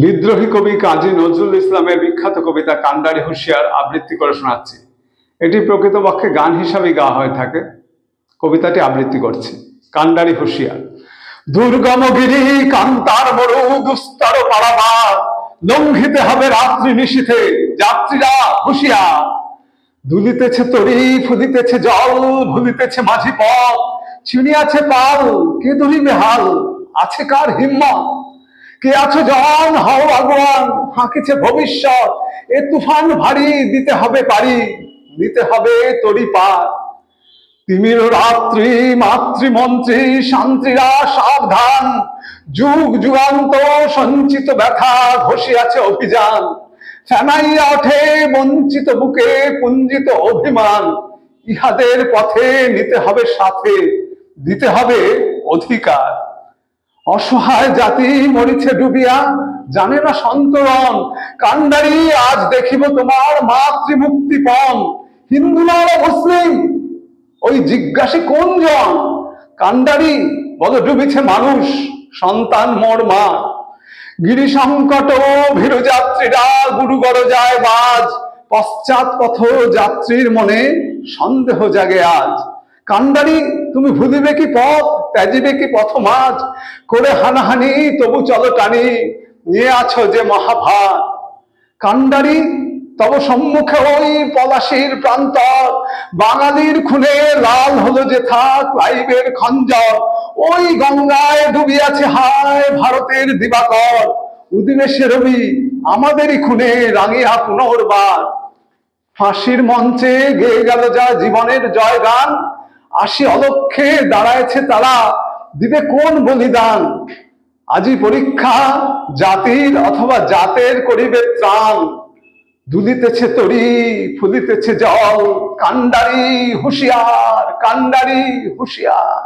বিদ্রোহী কবি কাজী নজরুল ইসলামের বিখ্যাত কবিতা কান্ডারি হুঁশিয়ার আবৃত্তি করে শোনাচ্ছি। এটি প্রকৃতপক্ষে গান হিসাবেই গাওয়া হয়ে থাকে। কবিতাটি আবৃত্তি করছি। কান্ডারি হুঁশিয়ার। দুর্গমগিরি কান্তার মরু দুস্তর পারাবার, লঙ্ঘিতে হবে রাত্রি নিশীথে যাত্রীরা হুঁশিয়ার। দুলিতেছে তরি ফুলিতেছে জল, ভুলিতেছে মাঝি পথ, ছিনিয়াছে পাল কে ধরিবে হাল, আছে কার হিম্মত। কে আছো জন হও আগুয়ান, হাঁকিছে ভবিষ্যৎ, এ তুফান ভারী দিতে হবে পারি, দিতে হবে তরি পার। তিমির রাত্রি মাতৃমন্ত্রী শান্তিরা সাবধান, যুগ যুগান্ত সঞ্চিত ব্যথা ঘষিয়াছে অভিযান। ফেনাইয়া ওঠে বঞ্চিত বুকে পুঞ্জিত অভিমান, ইহাদের পথে নিতে হবে সাথে, দিতে হবে অধিকার। অসহায় জাতি মরিছে ডুবিয়া, জানে না সন্তরণ, কান্ডারি আজ দেখিব তোমার মাতৃমুক্তিপণ। হিন্দু না মুসলিম ওই জিজ্ঞাসী কোন জন, কান্ডারি বলো ডুবিছে মানুষ সন্তান মোর মা। গিরি সংকট ভীরু যাত্রীরা গুরুগর যায় বাজ, পশ্চাৎ পথ যাত্রীর মনে সন্দেহ জাগে আজ। কান্ডারি তুমি ভুলিবে কি পথ, ত্যাজিবে কি পথ মাঝ, করে হানাহানি তবু চলো টানি, নিয়ে আছো যে মহাভার। কান্ডারি তব সম্মুখে ওই পলাশির প্রান্তর, বাঙালির খুনে লাল হলো যে থাক লাইবের খঞ্জর। ওই গঙ্গায় ডুবিয়াছে হায় ভারতের দিবাকর, উদিনে রবি আমাদেরই খুনে রাঙিয়া পুনর্বার। ফাঁসির মঞ্চে গেয়ে গেল যা জীবনের জয়গান, আসি অলক্ষে দাঁড়ায়ছে তারা, দিবে কোন বলিদান। আজি পরীক্ষা জাতির অথবা জাতের করিবে ত্রাণ, দুলিতেছে তরি ফুলিতেছে জল, কান্ডারি হুঁশিয়ার, কান্ডারি হুঁশিয়ার।